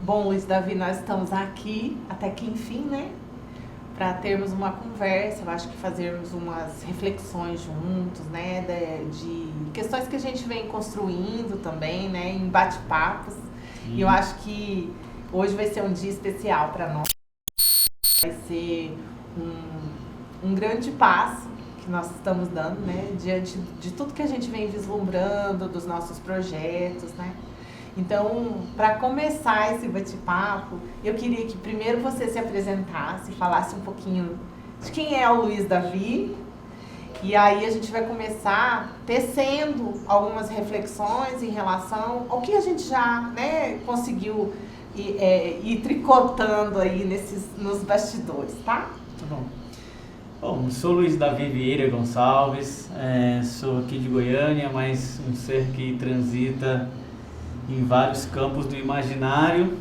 Bom, Luiz Davi, nós estamos aqui, até que enfim, né? Para termos uma conversa, eu acho que fazermos umas reflexões juntos, né? De questões que a gente vem construindo também, né? Em bate-papos. E eu acho que hoje vai ser um dia especial para nós. Vai ser um grande passo que nós estamos dando, né? Diante de tudo que a gente vem vislumbrando, dos nossos projetos, né? Então, para começar esse bate-papo, eu queria que primeiro você se apresentasse, falasse um pouquinho de quem é o Luiz Davi, e aí a gente vai começar tecendo algumas reflexões em relação ao que a gente já, né, conseguiu ir tricotando aí nos bastidores, tá? Tá bom. Bom, sou Luiz Davi Vieira Gonçalves, sou aqui de Goiânia, mas um ser que transita em vários campos do imaginário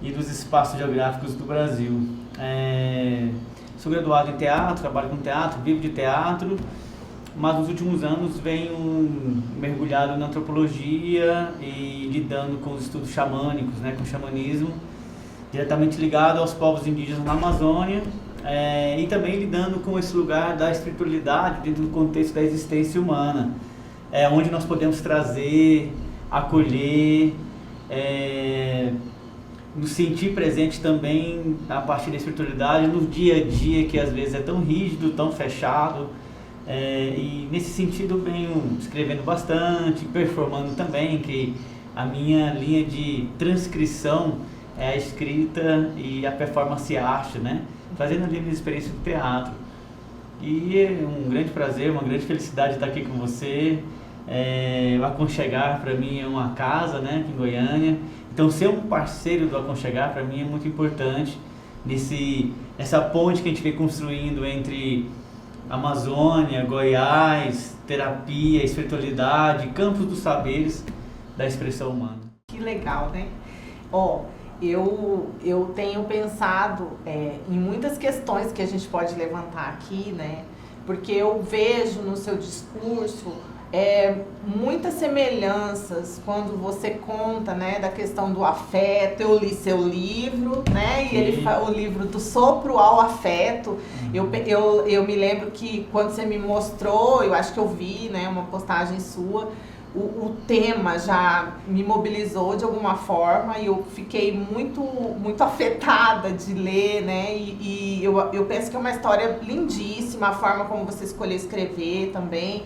e dos espaços geográficos do Brasil. Sou graduado em teatro, trabalho com teatro, vivo de teatro, mas nos últimos anos venho mergulhado na antropologia e lidando com os estudos xamânicos, né, com o xamanismo, diretamente ligado aos povos indígenas na Amazônia, e também lidando com esse lugar da espiritualidade dentro do contexto da existência humana, onde nós podemos trazer, acolher, nos sentir presente também a partir da espiritualidade no dia a dia, que às vezes é tão rígido, tão fechado, e nesse sentido venho escrevendo bastante, performando também, que a minha linha de transcrição é a escrita e a performance arte, né? Fazendo ali a minha experiência do teatro. E é um grande prazer, uma grande felicidade estar aqui com você. O Aconchegar para mim é uma casa, né, aqui em Goiânia. Então ser um parceiro do Aconchegar para mim é muito importante nessa ponte que a gente vem construindo entre Amazônia, Goiás, terapia, espiritualidade, campos dos saberes da expressão humana. Que legal, né? Eu tenho pensado em muitas questões que a gente pode levantar aqui, né? Porque eu vejo no seu discurso muitas semelhanças quando você conta, né, da questão do afeto. Eu li seu livro, né, e o livro do sopro ao afeto. Eu me lembro que quando você me mostrou, eu acho que eu vi, né, uma postagem sua, o tema já me mobilizou de alguma forma e eu fiquei muito, muito afetada de ler, né, e eu penso que é uma história lindíssima, a forma como você escolheu escrever também.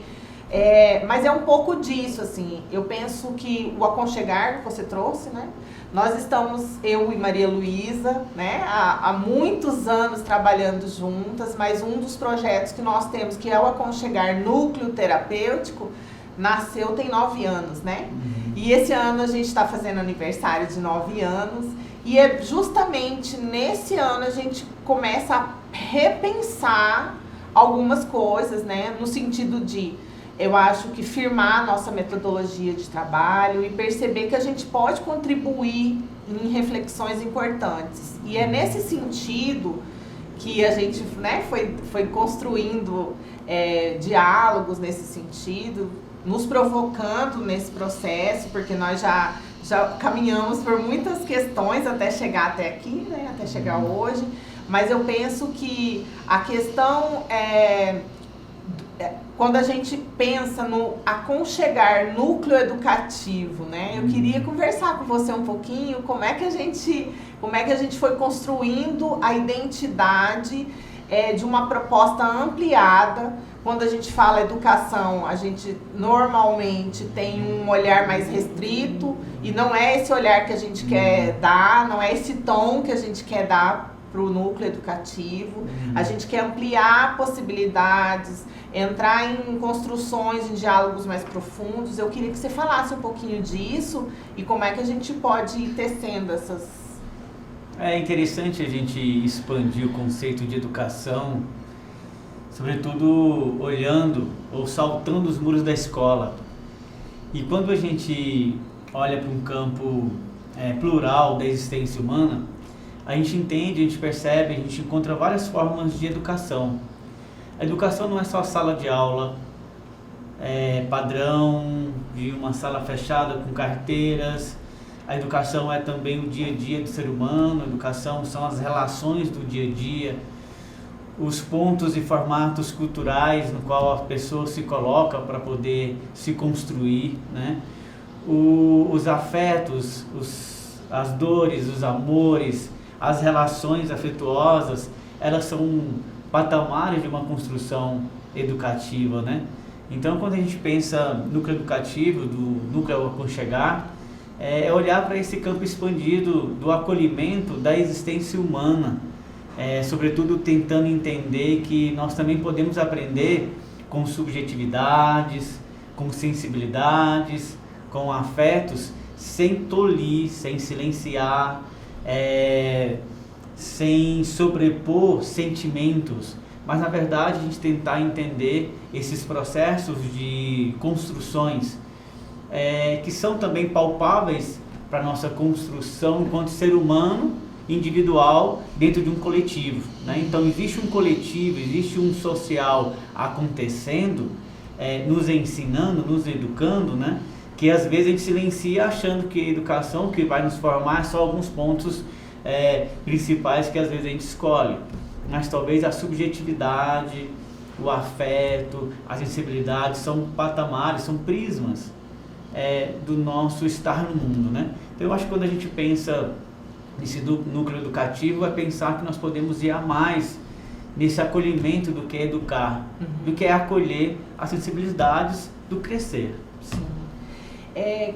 Mas é um pouco disso, assim, eu penso que o Aconchegar que você trouxe, né, nós estamos, eu e Maria Luísa, né, há muitos anos trabalhando juntas, mas um dos projetos que nós temos, que é o Aconchegar Núcleo Terapêutico, nasceu tem 9 anos, né, e esse ano a gente está fazendo aniversário de 9 anos, e é justamente nesse ano a gente começa a repensar algumas coisas, né, no sentido de, eu acho que firmar a nossa metodologia de trabalho e perceber que a gente pode contribuir em reflexões importantes. E é nesse sentido que a gente, né, foi construindo diálogos nesse sentido, nos provocando nesse processo, porque nós já caminhamos por muitas questões até chegar até aqui, né, até chegar hoje. Mas eu penso que a questão quando a gente pensa no Aconchegar Núcleo Educativo, né? Eu queria conversar com você um pouquinho como é que a gente foi construindo a identidade de uma proposta ampliada. Quando a gente fala educação, a gente normalmente tem um olhar mais restrito e não é esse olhar que a gente quer dar, não é esse tom que a gente quer dar para o núcleo educativo. A gente quer ampliar possibilidades, entrar em construções, em diálogos mais profundos. Eu queria que você falasse um pouquinho disso e como é que a gente pode ir tecendo essas... É interessante a gente expandir o conceito de educação, sobretudo olhando ou saltando os muros da escola. E quando a gente olha para um campo plural da existência humana, a gente entende, a gente percebe, a gente encontra várias formas de educação. A educação não é só a sala de aula, padrão, de uma sala fechada com carteiras. A educação é também o dia a dia do ser humano, a educação são as relações do dia a dia, os pontos e formatos culturais no qual a pessoa se coloca para poder se construir, né? Os afetos, as dores, os amores, as relações afetuosas, elas são patamares de uma construção educativa, né? Então, quando a gente pensa no núcleo educativo, do núcleo aconchegar, é olhar para esse campo expandido do acolhimento da existência humana, sobretudo tentando entender que nós também podemos aprender com subjetividades, com sensibilidades, com afetos, sem tolir, sem silenciar, sem sobrepor sentimentos, mas na verdade a gente tentar entender esses processos de construções que são também palpáveis para a nossa construção enquanto ser humano individual dentro de um coletivo, né? Então existe um coletivo, existe um social acontecendo, nos ensinando, nos educando, né? Que às vezes a gente silencia achando que a educação que vai nos formar é só alguns pontos principais que às vezes a gente escolhe, mas talvez a subjetividade, o afeto, a sensibilidade são patamares, são prismas do nosso estar no mundo, né? Então eu acho que quando a gente pensa nesse núcleo educativo, é pensar que nós podemos ir a mais nesse acolhimento do que é educar, do que é acolher as sensibilidades do crescer. Sim.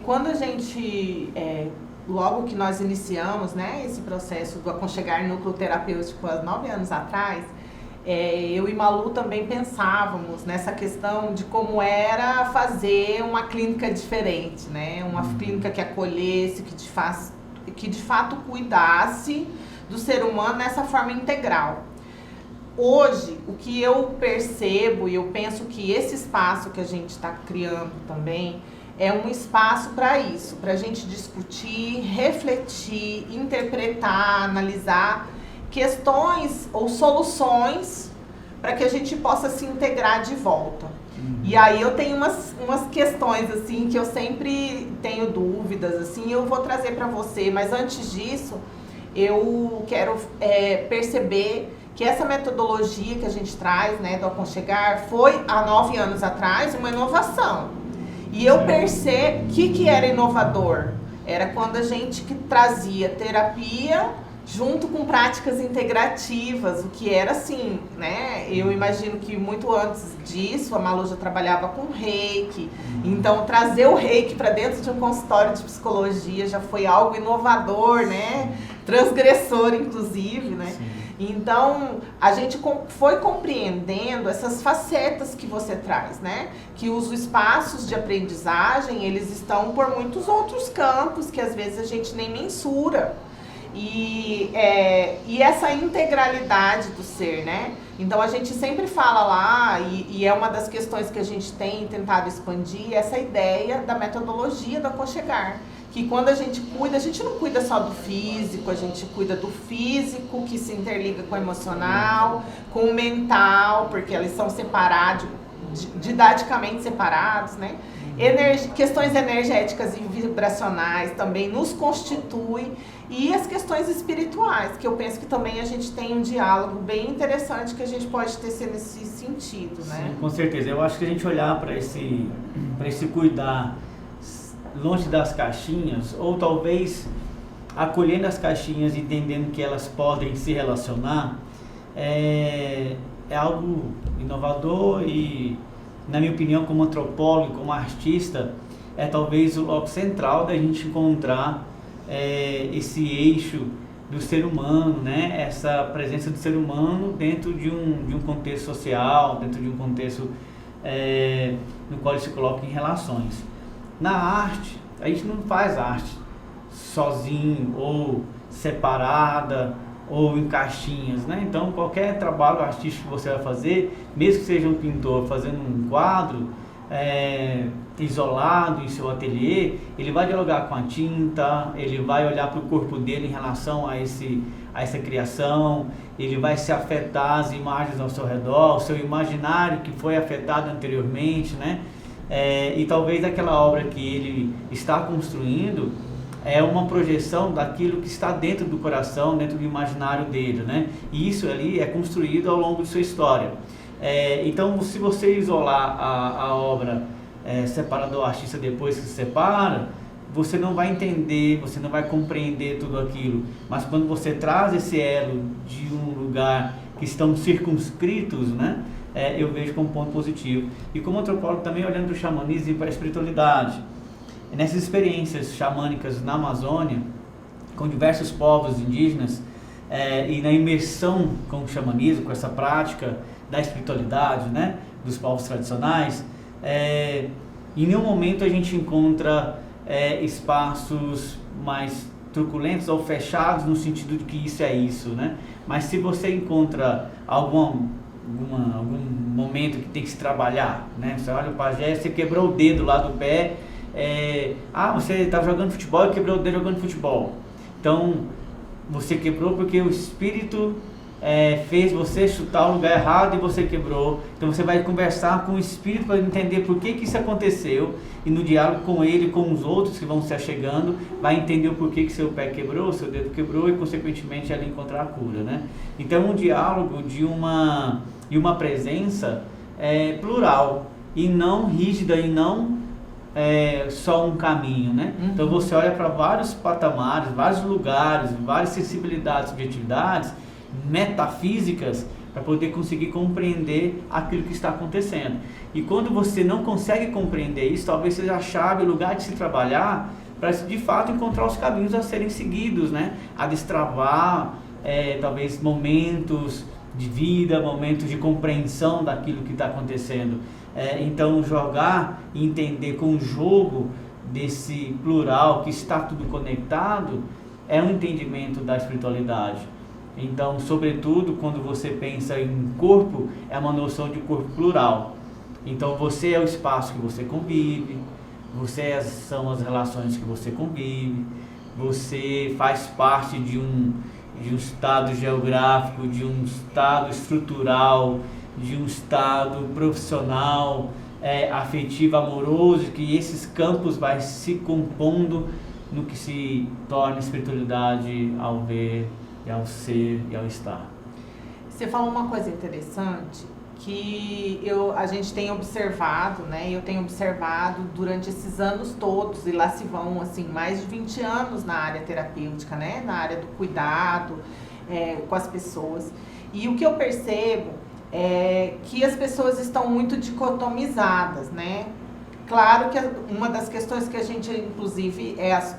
Quando a gente, logo que nós iniciamos, né, esse processo do aconchegar núcleo terapêutico há 9 anos atrás, eu e Malu também pensávamos nessa questão de como era fazer uma clínica diferente, né? Uma clínica que acolhesse, que de fato cuidasse do ser humano nessa forma integral. Hoje, o que eu percebo e eu penso que esse espaço que a gente está criando também é um espaço para isso, para a gente discutir, refletir, interpretar, analisar questões ou soluções para que a gente possa se integrar de volta. E aí eu tenho umas questões assim que eu sempre tenho dúvidas, assim, eu vou trazer para você, mas antes disso eu quero perceber que essa metodologia que a gente traz, né, do aconchegar, foi há 9 anos atrás uma inovação. E eu percebo que era inovador. Era quando a gente que trazia terapia junto com práticas integrativas, o que era assim, né? Eu imagino que muito antes disso a Malu já trabalhava com reiki, então trazer o reiki para dentro de um consultório de psicologia já foi algo inovador, né? Transgressor, inclusive, né? Sim. Então, a gente foi compreendendo essas facetas que você traz, né? Que os espaços de aprendizagem, eles estão por muitos outros campos que às vezes a gente nem mensura. E essa integralidade do ser, né? Então a gente sempre fala lá, e é uma das questões que a gente tem tentado expandir, essa ideia da metodologia do aconchegar. Que quando a gente cuida, a gente não cuida só do físico, a gente cuida do físico, que se interliga com o emocional, com o mental, porque eles são separados, didaticamente separados, né? Questões energéticas e vibracionais também nos constituem, e as questões espirituais, que eu penso que também a gente tem um diálogo bem interessante que a gente pode tecer nesse sentido, né? Sim, com certeza. Eu acho que a gente olhar para esse cuidar longe das caixinhas, ou talvez acolhendo as caixinhas e entendendo que elas podem se relacionar, é algo inovador e, na minha opinião, como antropólogo, como artista, é talvez o loco central da gente encontrar esse eixo do ser humano, né? Essa presença do ser humano dentro de um contexto social, dentro de um contexto no qual ele se coloca em relações. Na arte, a gente não faz arte sozinho ou separada ou em caixinhas, né? Então qualquer trabalho artístico que você vai fazer, mesmo que seja um pintor fazendo um quadro isolado em seu ateliê, ele vai dialogar com a tinta, ele vai olhar para o corpo dele em relação a essa criação, ele vai se afetar as imagens ao seu redor, o seu imaginário que foi afetado anteriormente, né? E talvez aquela obra que ele está construindo, é uma projeção daquilo que está dentro do coração, dentro do imaginário dele, né? E isso ali é construído ao longo de sua história. Então, se você isolar a obra separando o artista depois que se separa, você não vai entender, você não vai compreender tudo aquilo. Mas quando você traz esse elo de um lugar que estão circunscritos, né? Eu vejo como ponto positivo. E como antropólogo também olhando para o xamanismo e para a espiritualidade. Nessas experiências xamânicas na Amazônia, com diversos povos indígenas, e na imersão com o xamanismo, com essa prática da espiritualidade, né, dos povos tradicionais, em nenhum momento a gente encontra espaços mais truculentos ou fechados no sentido de que isso é isso, né? Mas se você encontra algum momento que tem que se trabalhar, né? Você olha o pajé, você quebrou o dedo lá do pé, você estava jogando futebol e quebrou o dedo jogando futebol. Então, você quebrou porque o espírito fez você chutar o lugar errado e você quebrou. Então você vai conversar com o espírito para entender por que isso aconteceu, e no diálogo com ele e com os outros que vão se achegando, vai entender o porquê que seu pé quebrou, seu dedo quebrou, e consequentemente ali encontrar a cura, né? Então um diálogo de uma presença plural e não rígida, e não só um caminho, né? Uhum. Então você olha para vários patamares, vários lugares, várias sensibilidades, subjetividades metafísicas, para poder conseguir compreender aquilo que está acontecendo. E quando você não consegue compreender isso, talvez seja a chave, o lugar de se trabalhar, para de fato encontrar os caminhos a serem seguidos, né? A destravar talvez momentos de vida, momentos de compreensão daquilo que está acontecendo. Então jogar e entender com o jogo desse plural, que está tudo conectado, é um entendimento da espiritualidade. Então, sobretudo, quando você pensa em corpo, é uma noção de corpo plural. Então, você é o espaço que você convive, são as relações que você convive, você faz parte de um estado geográfico, de um estado estrutural, de um estado profissional, afetivo, amoroso, que esses campos vai se compondo no que se torna espiritualidade ao ver, e ao ser e ao estar. Você falou uma coisa interessante que a gente tem observado, né? Eu tenho observado durante esses anos todos, e lá se vão assim, mais de 20 anos na área terapêutica, né? Na área do cuidado com as pessoas. E o que eu percebo é que as pessoas estão muito dicotomizadas, né? Claro que uma das questões que a gente, inclusive,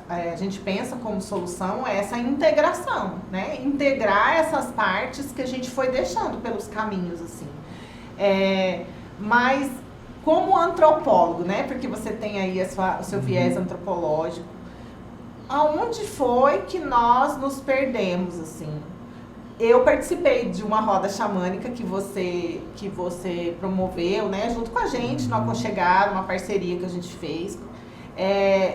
a gente pensa como solução é essa integração, né? Integrar essas partes que a gente foi deixando pelos caminhos, assim. Mas, como antropólogo, né? Porque você tem aí o seu viés antropológico, aonde foi que nós nos perdemos, assim? Eu participei de uma roda xamânica que você promoveu, né, junto com a gente, no Aconchegar, uma parceria que a gente fez.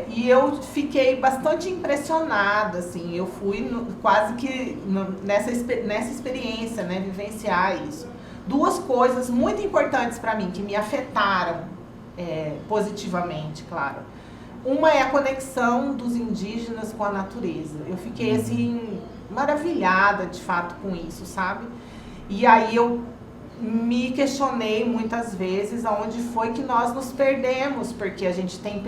E eu fiquei bastante impressionada, assim, eu fui quase que nessa experiência, né, vivenciar isso. Duas coisas muito importantes para mim, que me afetaram positivamente, claro. Uma é a conexão dos indígenas com a natureza. Eu fiquei, assim, maravilhada, de fato, com isso, sabe? E aí eu me questionei muitas vezes aonde foi que nós nos perdemos, porque a gente tem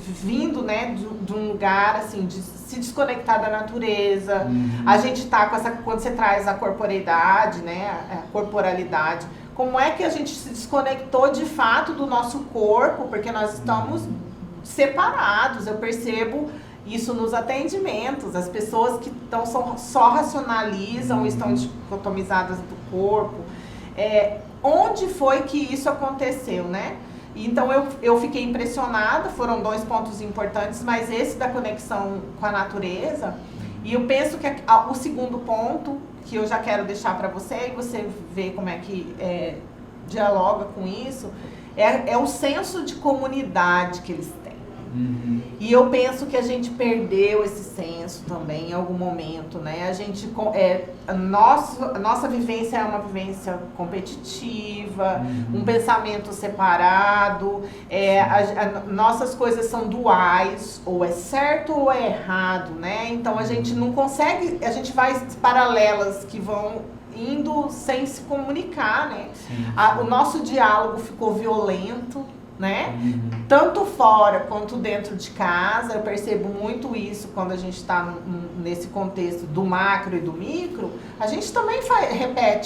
vindo, né, de um lugar, assim, de se desconectar da natureza. A gente tá com quando você traz a corporeidade, né, a corporalidade, como é que a gente se desconectou de fato do nosso corpo, porque nós estamos separados. Eu percebo isso nos atendimentos, as pessoas que só racionalizam, estão dicotomizadas do corpo. Onde foi que isso aconteceu, né? Então eu fiquei impressionada, foram 2 pontos importantes, mas esse da conexão com a natureza, e eu penso que o segundo ponto, que eu já quero deixar para você, e você vê como é que dialoga com isso, é o senso de comunidade que eles têm. E eu penso que a gente perdeu esse senso também em algum momento, né? A nossa vivência é uma vivência competitiva, um pensamento separado, nossas coisas são duais, ou é certo ou é errado, né? Então a gente não consegue, a gente vai paralelas que vão indo sem se comunicar, né? O nosso diálogo ficou violento, né? Tanto fora quanto dentro de casa. Eu percebo muito isso quando a gente está nesse contexto do macro e do micro. A gente também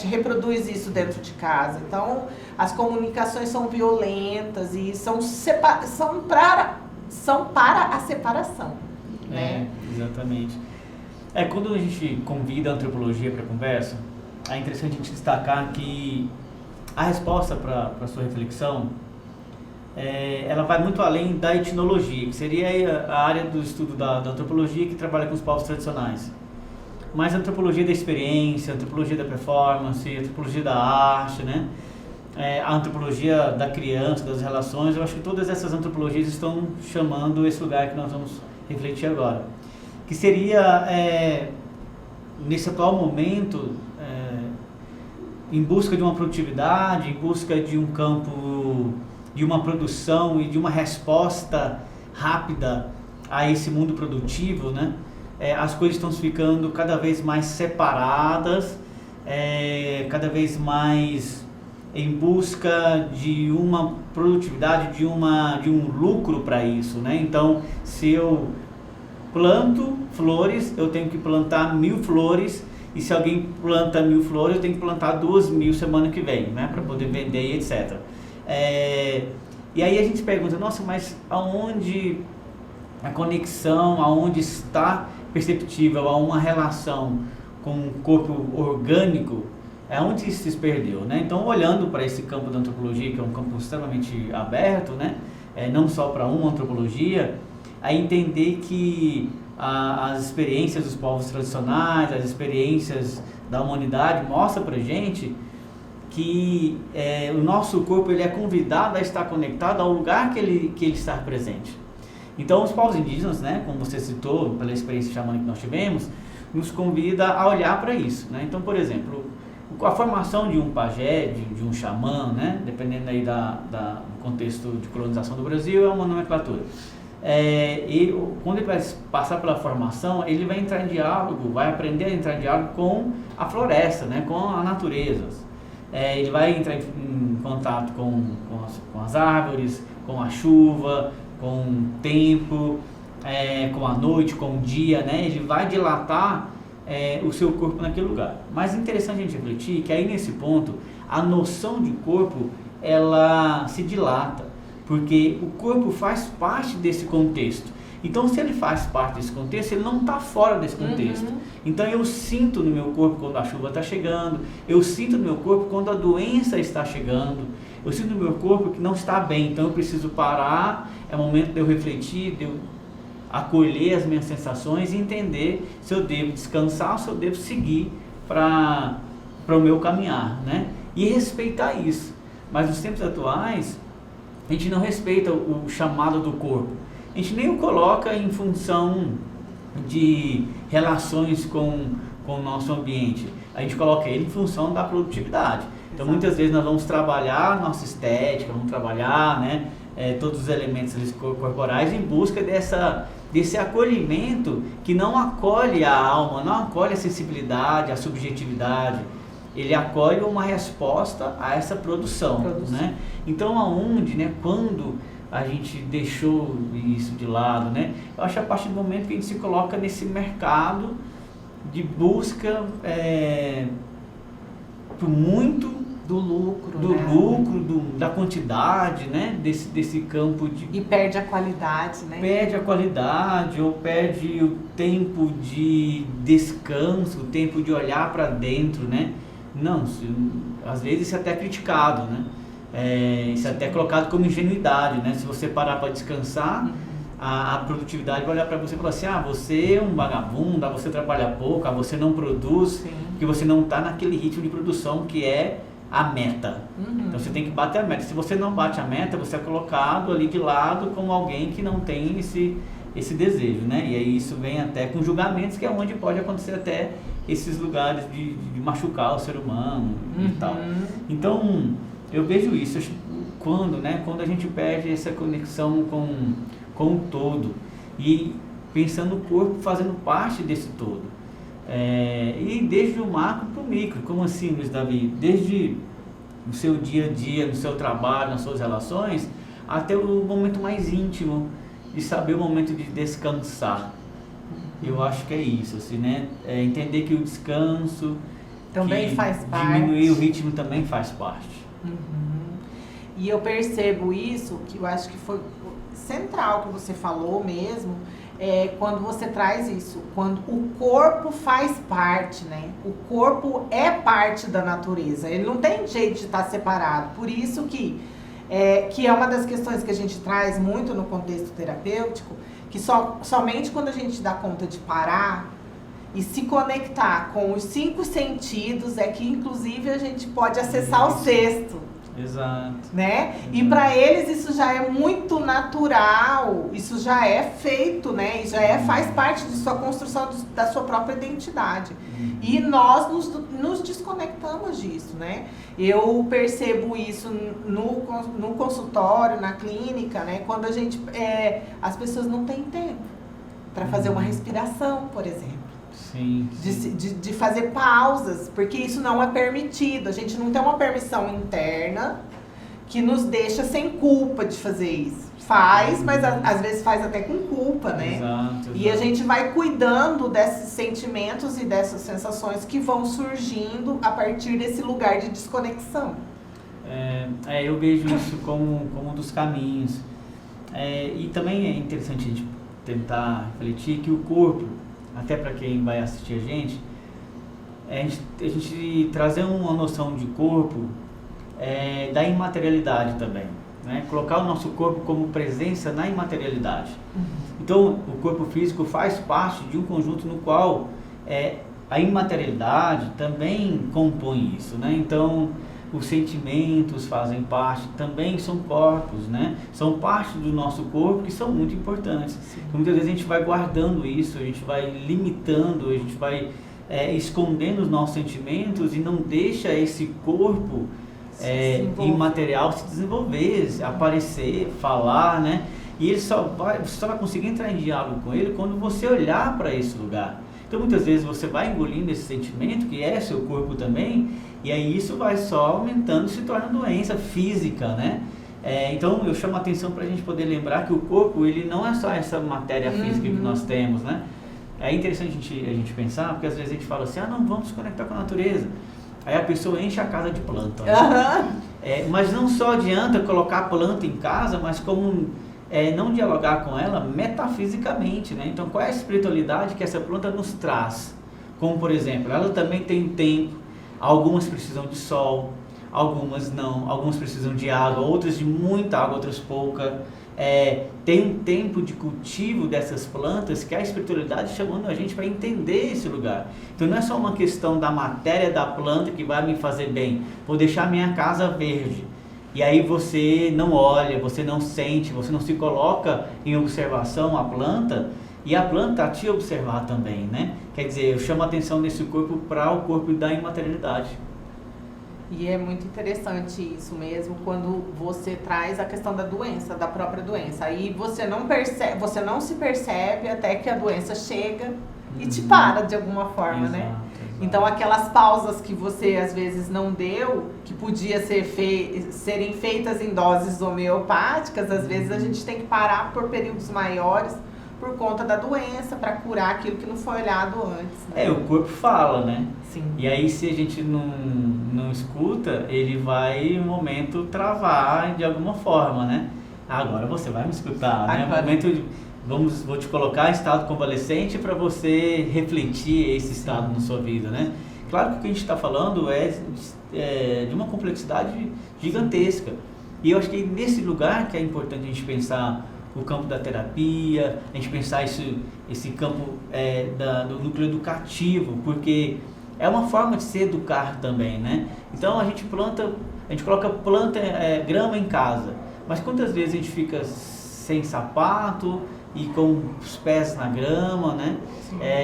reproduz isso dentro de casa. Então, as comunicações são violentas e são para a separação, né? Exatamente. Quando a gente convida a antropologia para a conversa, é interessante a gente destacar que a resposta para a sua reflexão ela vai muito além da etnologia, que seria a área do estudo da antropologia que trabalha com os povos tradicionais. Mas a antropologia da experiência, a antropologia da performance, a antropologia da arte, né? A antropologia da criança, das relações, eu acho que todas essas antropologias estão chamando esse lugar que nós vamos refletir agora. Que seria, nesse atual momento, em busca de uma produtividade, em busca de um campo, de uma produção e de uma resposta rápida a esse mundo produtivo, né? As coisas estão ficando cada vez mais separadas, cada vez mais em busca de uma produtividade, de um lucro para isso, né? Então, se eu planto flores, eu tenho que plantar 1000 flores, e se alguém planta 1000 flores, eu tenho que plantar 2000 semana que vem, né? Para poder vender, etc. E aí a gente pergunta, nossa, mas aonde a conexão, aonde está perceptível a uma relação com o corpo orgânico, onde isso se perdeu, né? Então, olhando para esse campo da antropologia, que é um campo extremamente aberto, né? Não só para uma antropologia, a entender que as experiências dos povos tradicionais, as experiências da humanidade mostram para a gente que o nosso corpo ele é convidado a estar conectado ao lugar que ele está presente. Então, os povos indígenas, né, como você citou, pela experiência xamânica que nós tivemos, nos convida a olhar para isso, né? Então, por exemplo, a formação de um pajé, de um xamã, né, dependendo aí do contexto de colonização do Brasil, é uma nomenclatura. E quando ele vai passar pela formação, ele vai entrar em diálogo, vai aprender a entrar em diálogo com a floresta, né, com a natureza. Ele vai entrar em contato com as árvores, com a chuva, com o tempo, com a noite, com o dia, né? Ele vai dilatar o seu corpo naquele lugar. Mas é interessante a gente refletir que aí nesse ponto, a noção de corpo, ela se dilata, porque o corpo faz parte desse contexto. Então, se ele faz parte desse contexto, ele não está fora desse contexto. Então, eu sinto no meu corpo quando a chuva está chegando, eu sinto no meu corpo quando a doença está chegando, eu sinto no meu corpo que não está bem, então eu preciso parar, é o momento de eu refletir, de eu acolher as minhas sensações e entender se eu devo descansar ou se eu devo seguir para o meu caminhar, né? E respeitar isso. Mas nos tempos atuais, a gente não respeita o chamado do corpo. A gente nem o coloca em função de relações com o nosso ambiente. A gente coloca ele em função da produtividade. Então, muitas vezes nós vamos trabalhar nossa estética, vamos trabalhar, né, todos os elementos corporais em busca desse acolhimento que não acolhe a alma, não acolhe a sensibilidade, a subjetividade. Ele acolhe uma resposta a essa produção. Né? Então, aonde, né, quando a gente deixou isso de lado, né? Eu acho que a partir do momento que a gente se coloca nesse mercado de busca por muito do lucro, da quantidade, né? Desse campo de... E perde a qualidade, né? Perde a qualidade ou perde o tempo de descanso, o tempo de olhar para dentro, né? Não, às vezes isso é até criticado, né? Isso é até colocado como ingenuidade, né? Se você parar para descansar, a produtividade vai olhar para você e falar assim, você é um vagabundo, você trabalha pouco, você não produz, porque você não está naquele ritmo de produção que é a meta. Então você tem que bater a meta. Se você não bate a meta, você é colocado ali de lado como alguém que não tem esse desejo, né? E aí isso vem até com julgamentos, que é onde pode acontecer até esses lugares de machucar o ser humano e tal. Então, eu vejo isso, quando a gente perde essa conexão com o todo e pensando o corpo fazendo parte desse todo. E desde o macro para o micro, como assim, Luiz Davi? Desde o seu dia a dia, no seu trabalho, nas suas relações, até o momento mais íntimo, de saber o momento de descansar. Eu acho que é isso, assim, né? Entender que o descanso também faz parte. Diminuir o ritmo também faz parte. E eu percebo isso, que eu acho que foi central que você falou mesmo, quando você traz isso, quando o corpo faz parte, né? O corpo é parte da natureza, ele não tem jeito de estar separado. Por isso que é uma das questões que a gente traz muito no contexto terapêutico, que somente quando a gente dá conta de parar e se conectar com os 5 sentidos é que inclusive a gente pode acessar o sexto. Exato. Né? E para eles isso já é muito natural, isso já é feito, né? Isso faz parte de sua construção da sua própria identidade. E nós nos desconectamos disso, né? Eu percebo isso no consultório, na clínica, né? Quando as pessoas não têm tempo para fazer uma respiração, por exemplo. Sim. De fazer pausas, porque isso não é permitido. A gente não tem uma permissão interna que nos deixa sem culpa de fazer isso. Faz, mas às vezes faz até com culpa, né? Exato. E a gente vai cuidando desses sentimentos e dessas sensações que vão surgindo a partir desse lugar de desconexão. Eu vejo isso como um dos caminhos. E também é interessante a gente tentar refletir que o corpo, até para quem vai assistir a gente trazer uma noção de corpo da imaterialidade também, né? Colocar o nosso corpo como presença na imaterialidade. Então, o corpo físico faz parte de um conjunto no qual a imaterialidade também compõe isso, né? Então, os sentimentos fazem parte, também são corpos, né? São parte do nosso corpo que são muito importantes. Muitas vezes a gente vai guardando isso, a gente vai limitando, a gente vai escondendo os nossos sentimentos e não deixa esse corpo imaterial se desenvolver, aparecer, falar, né? E você só vai conseguir entrar em diálogo com ele quando você olhar para esse lugar. Então muitas vezes você vai engolindo esse sentimento, que é seu corpo também, e aí isso vai só aumentando e se torna doença física, né? Então eu chamo a atenção para a gente poder lembrar que o corpo, ele não é só essa matéria física que nós temos, né? É interessante a gente pensar, porque às vezes a gente fala assim, não, vamos se conectar com a natureza. Aí a pessoa enche a casa de planta. Né? Mas não só adianta colocar planta em casa, mas como não dialogar com ela metafisicamente, né? Então qual é a espiritualidade que essa planta nos traz? Como por exemplo, ela também tem tempo, algumas precisam de sol, algumas não, algumas precisam de água, outras de muita água, outras pouca. Tem um tempo de cultivo dessas plantas que a espiritualidade chamando a gente para entender esse lugar. Então não é só uma questão da matéria da planta que vai me fazer bem, vou deixar minha casa verde. E aí você não olha, você não sente, você não se coloca em observação à planta e a planta a te observar também, né? Quer dizer, eu chamo a atenção desse corpo para o corpo da imaterialidade. E é muito interessante isso mesmo, quando você traz a questão da doença, da própria doença. Aí você não se percebe até que a doença chega e te para de alguma forma, né? Exato. Então aquelas pausas que você às vezes não deu, que podia serem feitas em doses homeopáticas, às vezes a gente tem que parar por períodos maiores por conta da doença, para curar aquilo que não foi olhado antes. Né? O corpo fala, né? Sim. E aí se a gente não escuta, ele vai um momento travar de alguma forma, né? Agora você vai me escutar, né? Vou te colocar em estado convalescente para você refletir esse estado na sua vida, né? Claro que o que a gente está falando é de uma complexidade gigantesca. E eu acho que nesse lugar que é importante a gente pensar o campo da terapia, a gente pensar esse campo do núcleo educativo, porque é uma forma de se educar também, né? Então a gente coloca grama em casa, mas quantas vezes a gente fica sem sapato, e com os pés na grama, né?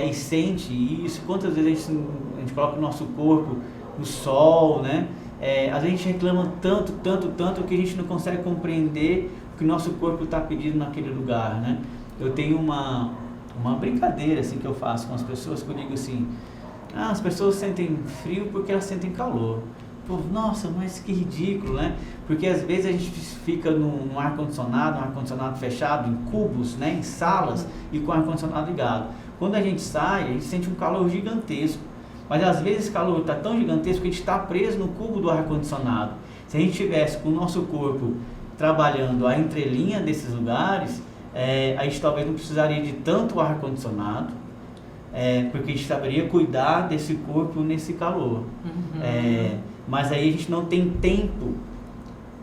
E sente isso. Quantas vezes a gente coloca o nosso corpo no sol, né? Às vezes a gente reclama tanto que a gente não consegue compreender o que o nosso corpo está pedindo naquele lugar, né? Eu tenho uma brincadeira assim que eu faço com as pessoas, que eu digo assim: as pessoas sentem frio porque elas sentem calor. Pô, nossa, mas que ridículo, né? Porque às vezes a gente fica num ar-condicionado fechado, em cubos, né? Em salas, e com o ar-condicionado ligado. Quando a gente sai, a gente sente um calor gigantesco. Mas às vezes esse calor está tão gigantesco que a gente está preso no cubo do ar-condicionado. Se a gente tivesse com o nosso corpo trabalhando a entrelinha desses lugares, a gente talvez não precisaria de tanto ar-condicionado, porque a gente saberia cuidar desse corpo nesse calor. Mas aí a gente não tem tempo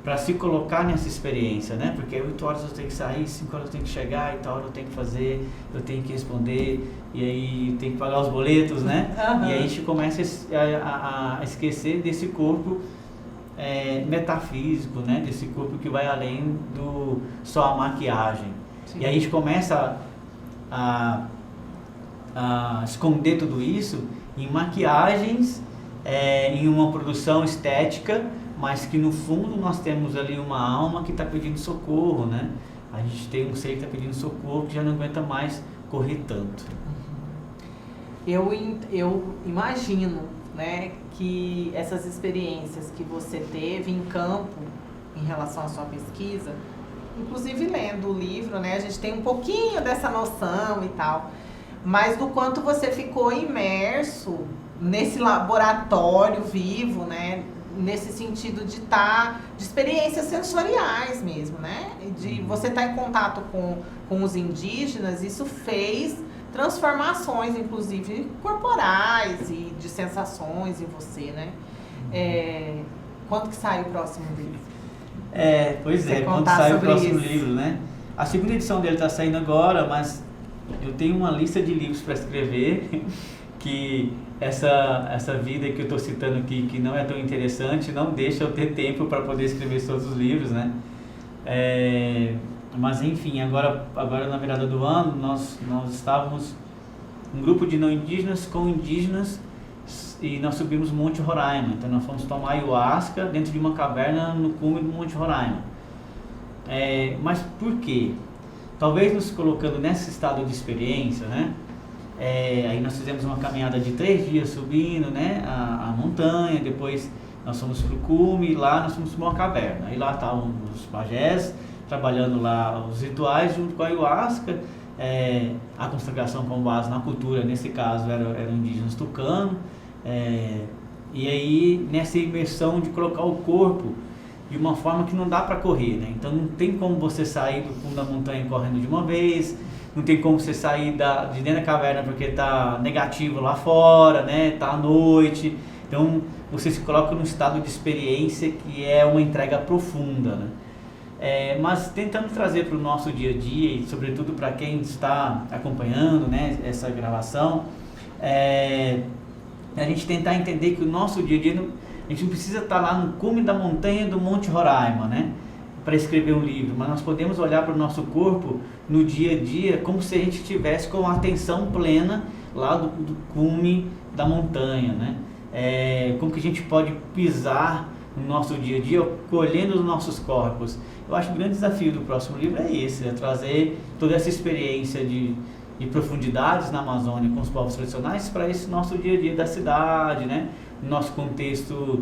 para se colocar nessa experiência, né? Porque 8 horas eu tenho que sair, 5 horas eu tenho que chegar, e tal hora eu tenho que fazer, eu tenho que responder, e aí tem que pagar os boletos, né? E aí a gente começa a esquecer desse corpo metafísico, né? Desse corpo que vai além do só a maquiagem. Sim. E aí a gente começa a esconder tudo isso em maquiagens, em uma produção estética, mas que no fundo nós temos ali uma alma que está pedindo socorro, né? A gente tem um ser que está pedindo socorro, que já não aguenta mais correr tanto. Eu imagino, né, que essas experiências que você teve em campo em relação à sua pesquisa, inclusive lendo o livro, né, a gente tem um pouquinho dessa noção e tal, mas do quanto você ficou imerso nesse laboratório vivo, né, nesse sentido de de experiências sensoriais mesmo, né, de você estar em contato com os indígenas. Isso fez transformações, inclusive corporais e de sensações em você, né? Quando que sai o próximo livro? Pois é, quando sai o próximo livro, né? A segunda edição dele está saindo agora, mas eu tenho uma lista de livros para escrever, que essa vida que eu estou citando aqui, que não é tão interessante, não deixa eu ter tempo para poder escrever todos os livros, né? Mas enfim, agora na virada do ano, nós estávamos um grupo de não indígenas com indígenas, e nós subimos o Monte Roraima. Então nós fomos tomar ayahuasca dentro de uma caverna no cume do Monte Roraima. Mas por quê? Talvez nos colocando nesse estado de experiência, né? Aí nós fizemos uma caminhada de 3 dias subindo, né, a montanha. Depois nós fomos para o cume, e lá nós fomos para uma caverna. E lá estavam os pajés trabalhando lá os rituais junto com a ayahuasca, a consagração com base na cultura, nesse caso eram indígenas tucano, e aí nessa imersão de colocar o corpo de uma forma que não dá para correr, né? Então não tem como você sair do fundo da montanha correndo de uma vez, não tem como você sair de dentro da caverna porque tá negativo lá fora, né? Tá à noite, então você se coloca num estado de experiência que é uma entrega profunda, né? Mas tentando trazer para o nosso dia a dia, e sobretudo para quem está acompanhando, né, essa gravação, a gente tentar entender que o nosso dia a dia, a gente não precisa estar lá no cume da montanha do Monte Roraima, né, para escrever um livro, mas nós podemos olhar para o nosso corpo no dia a dia como se a gente estivesse com a atenção plena lá do cume da montanha, né? Como que a gente pode pisar no nosso dia a dia, colhendo os nossos corpos. Eu acho que o grande desafio do próximo livro é esse, trazer toda essa experiência de profundidades na Amazônia com os povos tradicionais para esse nosso dia a dia da cidade, né? No nosso contexto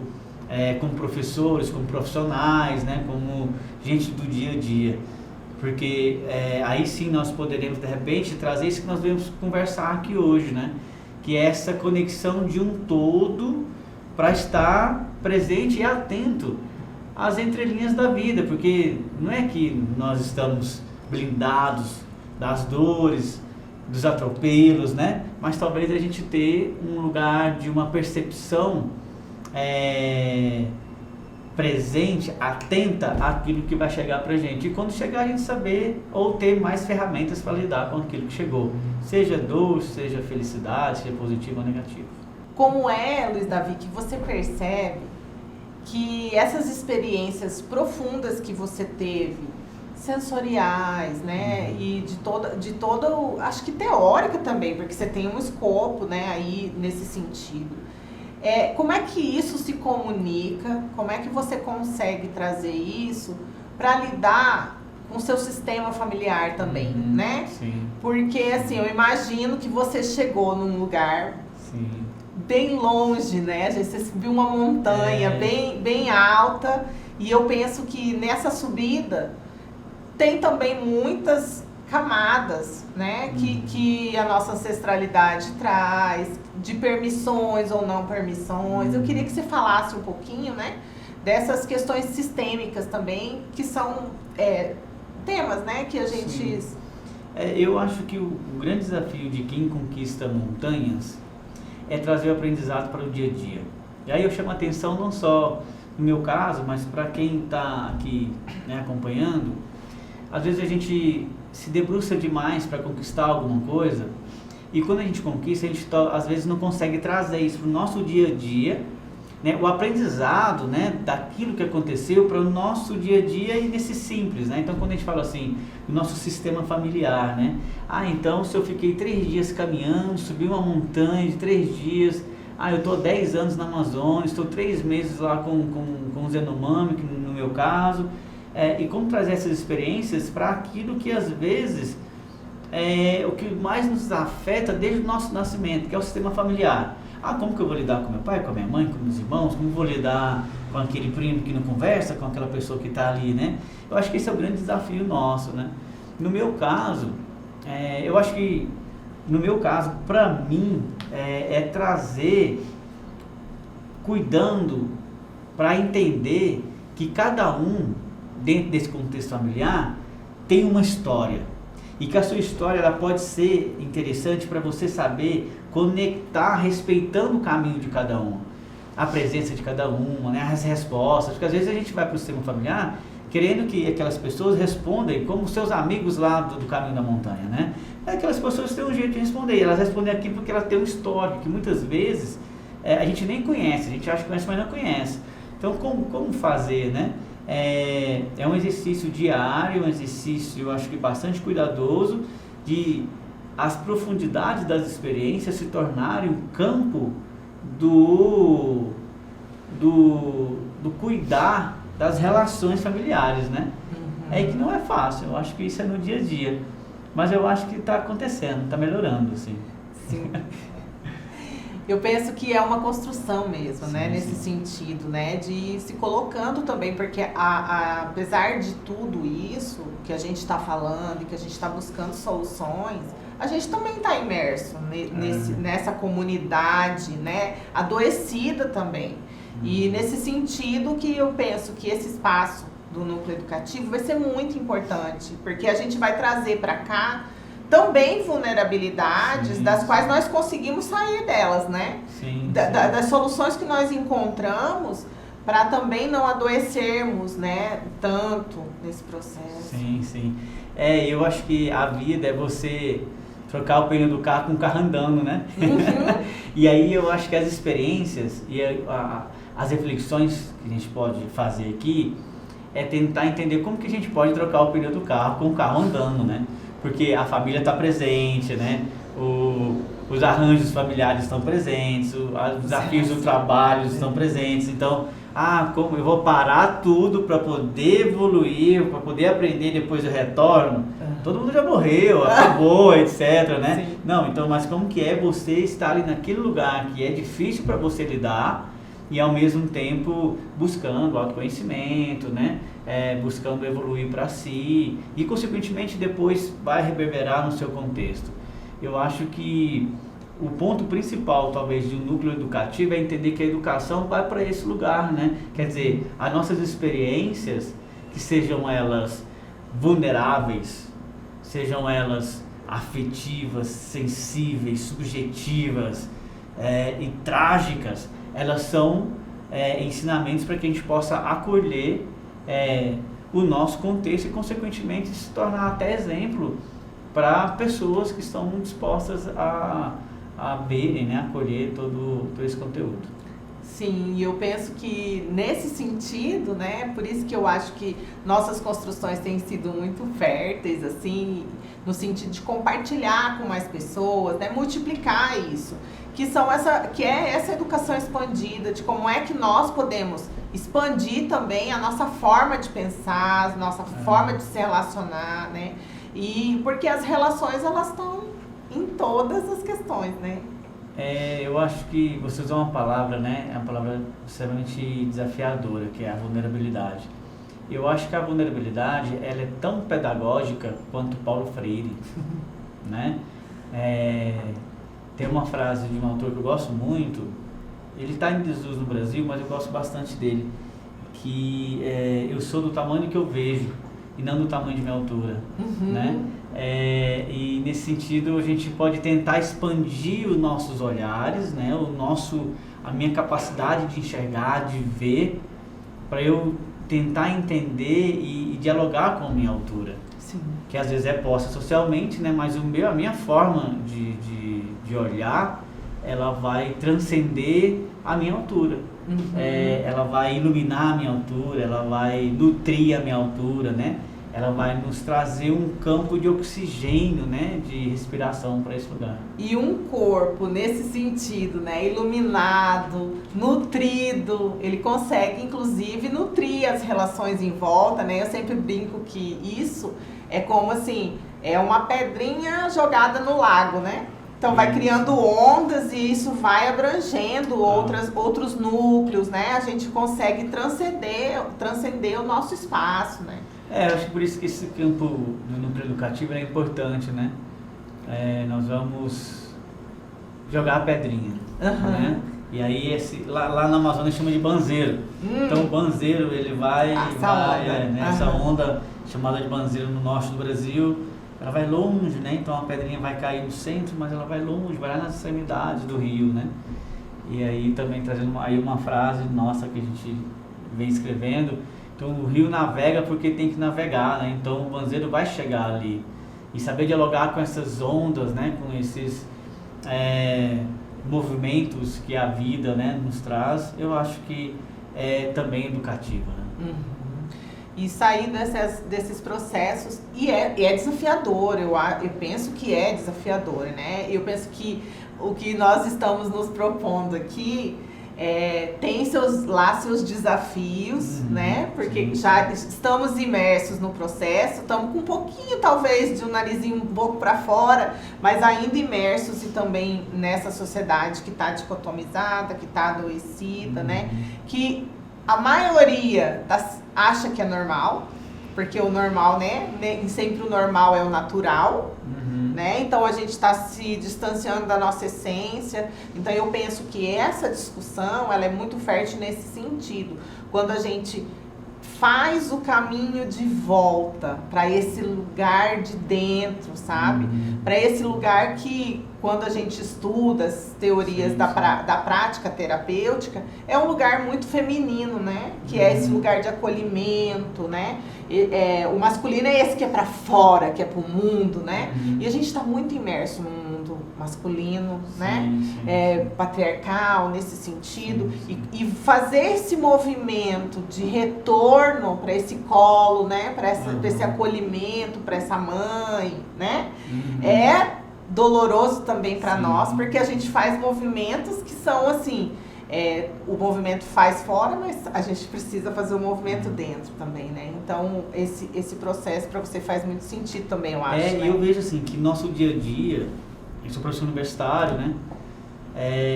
como professores, como profissionais, né? Como gente do dia a dia. Porque aí sim nós poderemos, de repente, trazer isso que nós devemos conversar aqui hoje, né? Que é essa conexão de um todo para estar presente e atento às entrelinhas da vida, porque não é que nós estamos blindados das dores, dos atropelos, né? Mas talvez a gente ter um lugar de uma percepção presente, atenta àquilo que vai chegar pra gente, e quando chegar a gente saber ou ter mais ferramentas para lidar com aquilo que chegou, seja dor, seja felicidade, seja positivo ou negativo. Como Luiz Davi, que você percebe que essas experiências profundas que você teve sensoriais, né? E de todo, acho que teórica também, porque você tem um escopo, né, aí nesse sentido. Como é que isso se comunica? Como é que você consegue trazer isso para lidar com o seu sistema familiar também, né? Sim. Porque, assim, eu imagino que você chegou num lugar bem longe, né? Você viu uma montanha bem alta, e eu penso que nessa subida tem também muitas camadas, né, que a nossa ancestralidade traz, de permissões ou não permissões. Eu queria que você falasse um pouquinho, né, dessas questões sistêmicas também, que são temas, né, que a gente... eu acho que o grande desafio de quem conquista montanhas é trazer o aprendizado para o dia a dia. E aí eu chamo a atenção não só no meu caso, mas para quem está aqui, né, acompanhando. Às vezes a gente se debruça demais para conquistar alguma coisa, e quando a gente conquista, a gente às vezes não consegue trazer isso para o nosso dia a dia, né, o aprendizado, né, daquilo que aconteceu para o nosso dia a dia e nesse simples, né? Então, quando a gente fala assim, o nosso sistema familiar, né? Então, se eu fiquei 3 dias caminhando, subi uma montanha de 3 dias, eu estou 10 anos na Amazônia, estou 3 meses lá com os Yanomami, no meu caso, e como trazer essas experiências para aquilo que às vezes o que mais nos afeta desde o nosso nascimento, que é o sistema familiar. Como que eu vou lidar com meu pai, com a minha mãe, com meus irmãos? Como eu vou lidar com aquele primo que não conversa, com aquela pessoa que está ali, né? Eu acho que esse é o grande desafio nosso, né? No meu caso, eu acho que, no meu caso, para mim, trazer, cuidando, para entender que cada um, dentro desse contexto familiar, tem uma história. E que a sua história ela pode ser interessante para você saber conectar, respeitando o caminho de cada um, a presença de cada uma, né, as respostas, porque às vezes a gente vai para o sistema familiar querendo que aquelas pessoas respondam como seus amigos lá do caminho da montanha, né? Aquelas pessoas têm um jeito de responder, elas respondem aquilo porque elas têm um histórico, que muitas vezes a gente nem conhece, a gente acha que conhece, mas não conhece. Então, como fazer, né? É um exercício diário, um exercício, eu acho que bastante cuidadoso, de as profundidades das experiências se tornarem o campo do cuidar das relações familiares, né? Que não é fácil, eu acho que isso é no dia a dia, mas eu acho que está acontecendo, está melhorando, assim. Sim. Eu penso que é uma construção mesmo, né, nesse sentido, né, de ir se colocando também, porque apesar de tudo isso que a gente está falando e que a gente está buscando soluções, a gente também está imerso nessa comunidade, né, adoecida também. E nesse sentido que eu penso que esse espaço do núcleo educativo vai ser muito importante, porque a gente vai trazer para cá também vulnerabilidades das quais nós conseguimos sair delas, né? Das soluções que nós encontramos para também não adoecermos, né, tanto nesse processo. Sim. Eu acho que a vida é você trocar o pneu do carro com o carro andando, né? E aí eu acho que as experiências e as reflexões que a gente pode fazer aqui é tentar entender como que a gente pode trocar o pneu do carro com o carro andando, né? Porque a família está presente, né? Os arranjos familiares estão presentes, os desafios do trabalho estão presentes. Então, como eu vou parar tudo para poder evoluir, para poder aprender, depois eu retorno? Todo mundo já morreu, acabou, etc, né? Sim. Não, então, mas como que é você estar ali naquele lugar que é difícil para você lidar e ao mesmo tempo buscando autoconhecimento, né? Buscando evoluir para si e consequentemente depois vai reverberar no seu contexto. Eu acho que o ponto principal talvez de um núcleo educativo é entender que a educação vai para esse lugar, né? Quer dizer, as nossas experiências, que sejam elas vulneráveis, sejam elas afetivas, sensíveis, subjetivas e trágicas, elas são ensinamentos para que a gente possa acolher o nosso contexto e consequentemente se tornar até exemplo para pessoas que estão dispostas a verem, né, acolher todo esse conteúdo. Sim, e eu penso que nesse sentido, né, por isso que eu acho que nossas construções têm sido muito férteis, assim, no sentido de compartilhar com mais pessoas, né, multiplicar isso, que é essa educação expandida, de como é que nós podemos expandir também a nossa forma de pensar, a nossa forma de se relacionar, né, e porque as relações, elas estão em todas as questões, né. Eu acho que você usou uma palavra, né? É uma palavra extremamente desafiadora, que é a vulnerabilidade. Eu acho que a vulnerabilidade, ela é tão pedagógica quanto Paulo Freire, né? Tem uma frase de um autor que eu gosto muito, ele está em desuso no Brasil, mas eu gosto bastante dele, que eu sou do tamanho que eu vejo e não do tamanho de minha altura, né? E nesse sentido a gente pode tentar expandir os nossos olhares, né? A minha capacidade de enxergar, de ver, para eu tentar entender e dialogar com a minha altura. Sim. Que às vezes é posta socialmente, né? Mas a minha forma de olhar, ela vai transcender a minha altura. Ela vai iluminar a minha altura, ela vai nutrir a minha altura, né? Ela vai nos trazer um campo de oxigênio, né, de respiração para esse lugar. E um corpo, nesse sentido, né, iluminado, nutrido, ele consegue, inclusive, nutrir as relações em volta, né? Eu sempre brinco que isso é como, assim, é uma pedrinha jogada no lago, né? Então, vai criando ondas e isso vai abrangendo outros núcleos, né? A gente consegue transcender o nosso espaço, né? Eu acho que por isso que esse campo do núcleo educativo é importante, né? Nós vamos jogar a pedrinha, né? E aí, lá na Amazônia chama de banzeiro. Então, o banzeiro, ele essa onda chamada de banzeiro no norte do Brasil, ela vai longe, né? Então, a pedrinha vai cair no centro, mas ela vai longe, vai lá nas extremidades do rio, né? E aí, também trazendo uma frase nossa que a gente vem escrevendo. Então, o rio navega porque tem que navegar, né? Então, o banzeiro vai chegar ali. E saber dialogar com essas ondas, né? Com esses movimentos que a vida, né, nos traz, eu acho que é também educativo, né? E sair desses processos, e é desafiador, eu penso que é desafiador, né? Eu penso que o que nós estamos nos propondo aqui tem seus desafios, né? Porque já estamos imersos no processo, estamos com um pouquinho, talvez, de um narizinho um pouco para fora, mas ainda imersos e também nessa sociedade que está dicotomizada, que está adoecida, né? Que a maioria acha que é normal, porque o normal, né? Nem sempre o normal é o natural. Né? Então a gente está se distanciando da nossa essência. Então eu penso que essa discussão, ela é muito fértil nesse sentido. Quando a gente faz o caminho de volta para esse lugar de dentro, sabe? Para esse lugar que, quando a gente estuda as teorias da prática terapêutica, é um lugar muito feminino, né? Que é esse lugar de acolhimento, né? O masculino é esse que é para fora, que é para o mundo, né? E a gente está muito imerso no mundo masculino, né? Patriarcal, nesse sentido. E fazer esse movimento de retorno para esse colo, né? Para esse acolhimento, para essa mãe, né? É doloroso também para nós, porque a gente faz movimentos que são assim... o movimento faz fora, mas a gente precisa fazer o movimento dentro também, né? Então, esse processo para você faz muito sentido também, eu acho, né? E eu vejo assim, que nosso dia a dia, eu sou professor universitário, né?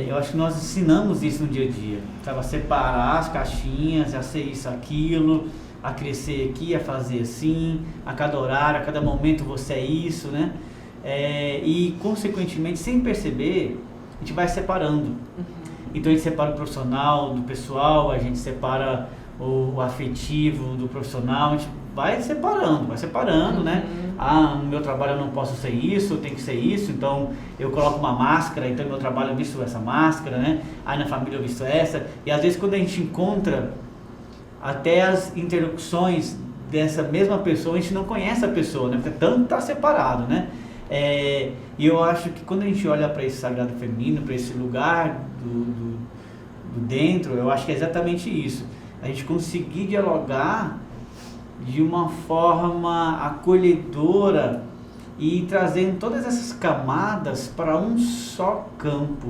Eu acho que nós ensinamos isso no dia a dia, sabe? A separar as caixinhas, a ser isso, aquilo, a crescer aqui, a fazer assim, a cada horário, a cada momento você é isso, né? E, consequentemente, sem perceber, a gente vai separando. Então a gente separa o profissional do pessoal, a gente separa o afetivo do profissional, a gente vai separando, né? No meu trabalho eu não posso ser isso, eu tenho que ser isso, então eu coloco uma máscara, então no meu trabalho eu visto essa máscara, né? Aí na família eu visto essa, e às vezes quando a gente encontra até as interlocuções dessa mesma pessoa, a gente não conhece a pessoa, né? Porque tanto está separado, né? E eu acho que quando a gente olha para esse sagrado feminino, para esse lugar o dentro, eu acho que é exatamente isso. A gente conseguir dialogar de uma forma acolhedora e trazendo todas essas camadas para um só campo.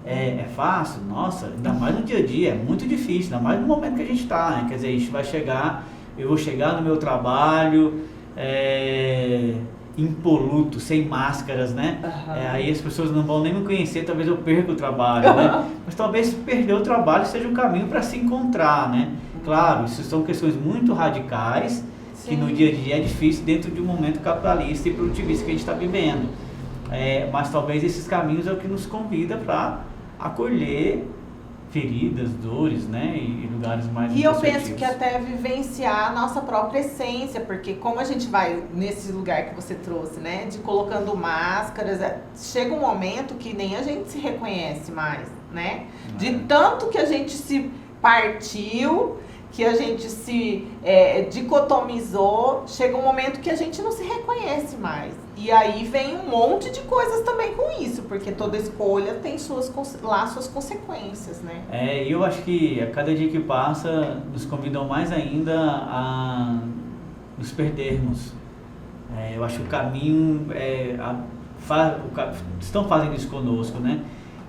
É fácil? Nossa, ainda mais no dia a dia, é muito difícil, ainda mais no momento que a gente está, né? Quer dizer, a gente vai chegar, eu vou chegar no meu trabalho impoluto, sem máscaras, né? Aí as pessoas não vão nem me conhecer, talvez eu perca o trabalho, né? Mas talvez perder o trabalho seja um caminho para se encontrar, né? Claro, isso são questões muito radicais, que no dia a dia é difícil dentro de um momento capitalista e produtivista que a gente está vivendo. Mas talvez esses caminhos é o que nos convida para acolher feridas, dores, né, e lugares mais E eu penso que até vivenciar a nossa própria essência, porque como a gente vai nesse lugar que você trouxe, né, de colocando máscaras, chega um momento que nem a gente se reconhece mais, né, de tanto que a gente se partiu, que a gente se dicotomizou, chega um momento que a gente não se reconhece mais. E aí vem um monte de coisas também com isso, porque toda escolha tem suas consequências, né? E eu acho que a cada dia que passa nos convidam mais ainda a nos perdermos. Eu acho que o caminho estão fazendo isso conosco, né?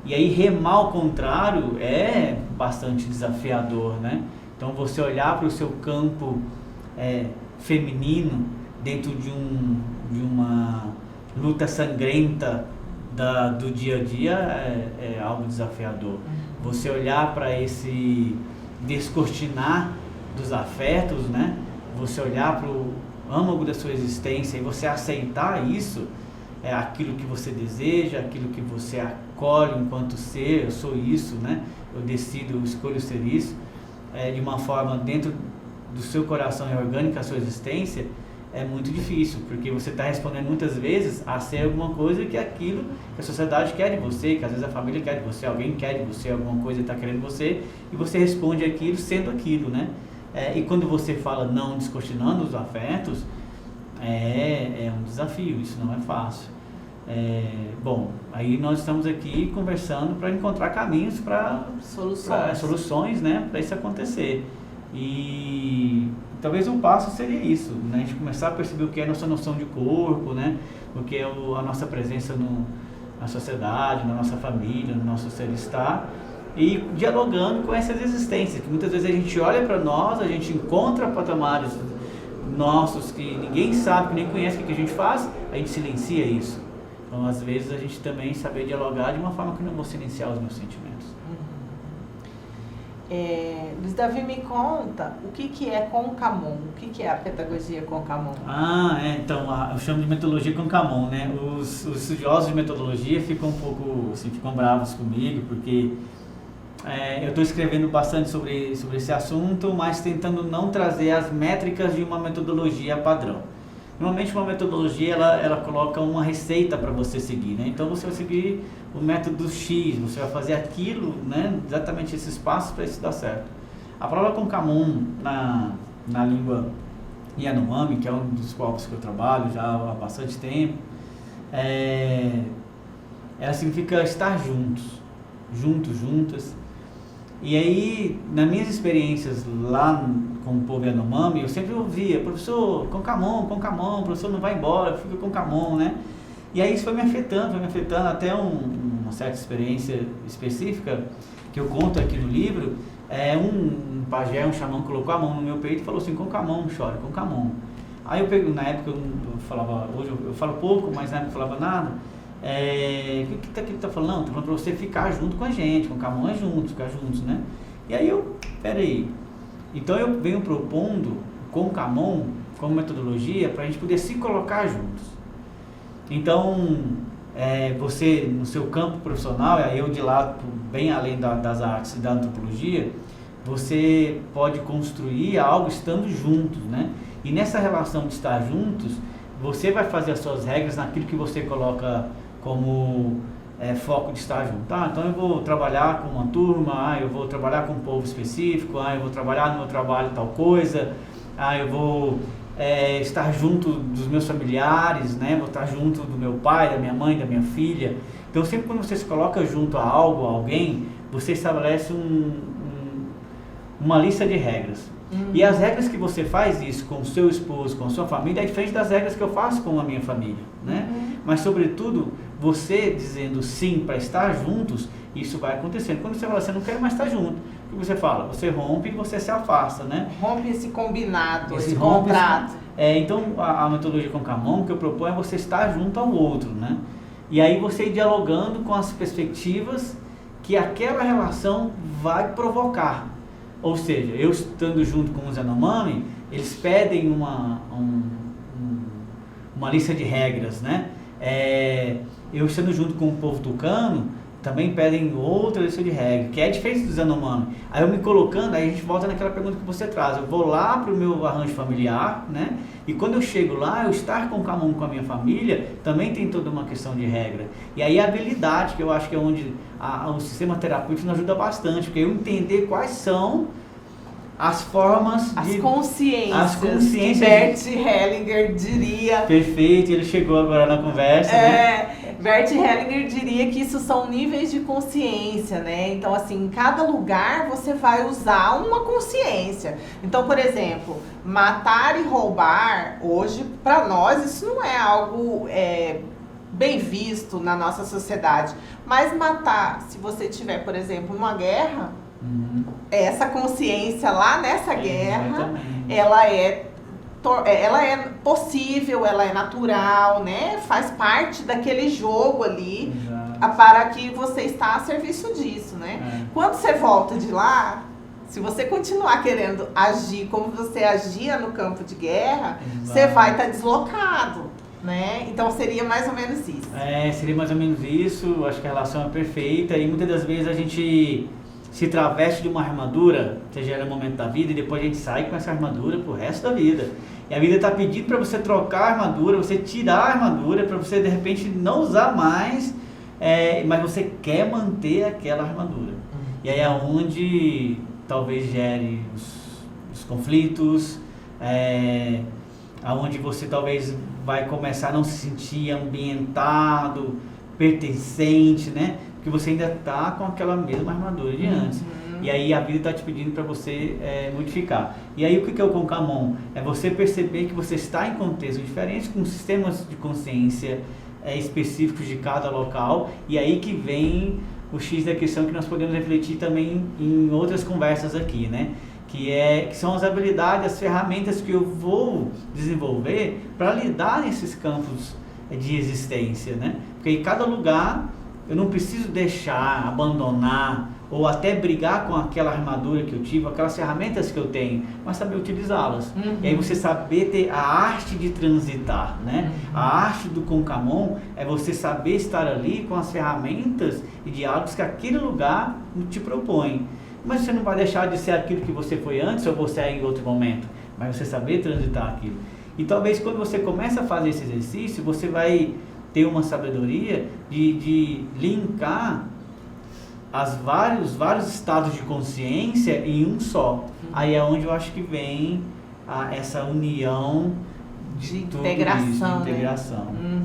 E aí remar ao contrário é bastante desafiador, né? Então você olhar para o seu campo feminino dentro de uma luta sangrenta do dia a dia é algo desafiador. Você olhar para esse descortinar dos afetos, né? Você olhar para o âmago da sua existência e você aceitar isso, aquilo que você deseja, aquilo que você acolhe enquanto ser, eu sou isso, né? Eu decido, eu escolho ser isso. De uma forma dentro do seu coração e orgânica a sua existência, é muito difícil, porque você está respondendo muitas vezes a ser alguma coisa que é aquilo que a sociedade quer de você, que às vezes a família quer de você, alguém quer de você, alguma coisa está querendo de você, e você responde aquilo sendo aquilo, né? E quando você fala não descortinando os afetos, é um desafio, isso não é fácil. Bom, aí nós estamos aqui conversando para encontrar caminhos para soluções, né, para isso acontecer. E talvez um passo seria isso, né, a gente começar a perceber o que é a nossa noção de corpo, né, o que é a nossa presença na sociedade, na nossa família, no nosso ser-estar, e dialogando com essas existências, que muitas vezes a gente olha para nós, a gente encontra patamares nossos que ninguém sabe, que nem conhece o que a gente faz, a gente silencia isso. Então, às vezes, a gente também saber dialogar de uma forma que não vou silenciar os meus sentimentos. Luiz Davi, me conta o que é Concamon, o que é a pedagogia Concamon? Então, eu chamo de metodologia Concamon, né? Os estudiosos de metodologia ficam um pouco, assim, ficam bravos comigo, porque eu estou escrevendo bastante sobre esse assunto, mas tentando não trazer as métricas de uma metodologia padrão. Normalmente uma metodologia ela coloca uma receita para você seguir, né? Então você vai seguir o método X, você vai fazer aquilo, né? Exatamente esses passos para isso dar certo. A prova Concamon na língua Yanomami, que é um dos povos que eu trabalho já há bastante tempo, ela significa estar juntos, juntas. E aí, nas minhas experiências lá com o povo Yanomami, eu sempre ouvia, professor, Concamon, professor não vai embora, fica Concamon, né? E aí isso foi me afetando até uma certa experiência específica, que eu conto aqui no livro, um pajé, um xamã colocou a mão no meu peito e falou assim, Concamon, não chore, Concamon. Aí eu peguei, na época eu falava, hoje eu falo pouco, mas na época eu falava nada, o que ele tá falando? Não, tá falando pra você ficar junto com a gente, Concamon é junto, ficar juntos, né? E aí peraí, então eu venho propondo Concamon como metodologia para a gente poder se colocar juntos. Então, você no seu campo profissional, eu de lá, bem além das artes e da antropologia, você pode construir algo estando juntos, né? E nessa relação de estar juntos, você vai fazer as suas regras naquilo que você coloca como foco de estar junto. Então eu vou trabalhar com uma turma, eu vou trabalhar com um povo específico, eu vou trabalhar no meu trabalho tal coisa, eu vou estar junto dos meus familiares, né? Vou estar junto do meu pai, da minha mãe, da minha filha. Então sempre quando você se coloca junto a algo, a alguém, você estabelece uma lista de regras. E as regras que você faz isso com o seu esposo, com a sua família, é diferente das regras que eu faço com a minha família, né? Mas, sobretudo, você dizendo sim para estar juntos, isso vai acontecendo. Quando você fala assim, eu não quero mais estar junto, o que você fala? Você rompe e você se afasta, né? Rompe esse combinado, esse contrato. Então, a metodologia Concamon que eu proponho é você estar junto ao outro, né? E aí você ir dialogando com as perspectivas que aquela relação vai provocar. Ou seja, eu estando junto com os Yanomami, eles pedem uma lista de regras, né? Eu estando junto com o povo tucano, também pedem outra lista de regras, que é diferente dos Yanomami. Aí eu me colocando, aí a gente volta naquela pergunta que você traz. Eu vou lá para o meu arranjo familiar, né? E quando eu chego lá, eu estar com a minha família, também tem toda uma questão de regra. E aí a habilidade, que eu acho que é onde o sistema terapêutico nos ajuda bastante, porque eu entender quais são as formas as consciências que Bert Hellinger diria. Perfeito, ele chegou agora na conversa, né? Bert Hellinger diria que isso são níveis de consciência, né? Então, assim, em cada lugar você vai usar uma consciência. Então, por exemplo, matar e roubar, hoje, para nós, isso não é algo bem visto na nossa sociedade. Mas matar, se você tiver, por exemplo, uma guerra, essa consciência lá nessa guerra, ela é possível, ela é natural, né? Faz parte daquele jogo ali, para que você está a serviço disso, né? Quando você volta de lá, se você continuar querendo agir como você agia no campo de guerra, você vai estar deslocado, né? Então seria mais ou menos isso. Seria mais ou menos isso. Acho que a relação é perfeita e muitas das vezes a gente se traveste de uma armadura, seja ela no momento da vida, e depois a gente sai com essa armadura pro resto da vida. E a vida está pedindo para você trocar a armadura, você tirar a armadura, para você de repente não usar mais, mas você quer manter aquela armadura. E aí é onde talvez gere os conflitos, aonde você talvez vai começar a não se sentir ambientado, pertencente, né? Porque você ainda está com aquela mesma armadura de antes. E aí a vida está te pedindo para você modificar. E aí o que é o Concamon? É você perceber que você está em contextos diferentes, com sistemas de consciência específicos de cada local. E aí que vem o X da questão que nós podemos refletir também em outras conversas aqui, né? Que são as habilidades, as ferramentas que eu vou desenvolver para lidar nesses campos de existência, né? Porque em cada lugar eu não preciso deixar, abandonar ou até brigar com aquela armadura que eu tive, aquelas ferramentas que eu tenho, mas saber utilizá-las. E aí você saber ter a arte de transitar, né? A arte do Concamon é você saber estar ali com as ferramentas e diálogos que aquele lugar te propõe. Mas você não vai deixar de ser aquilo que você foi antes ou você é em outro momento, mas você saber transitar aquilo. E talvez quando você começa a fazer esse exercício, você vai ter uma sabedoria de linkar vários estados de consciência em um só. Aí é onde eu acho que vem essa união de integração. Né?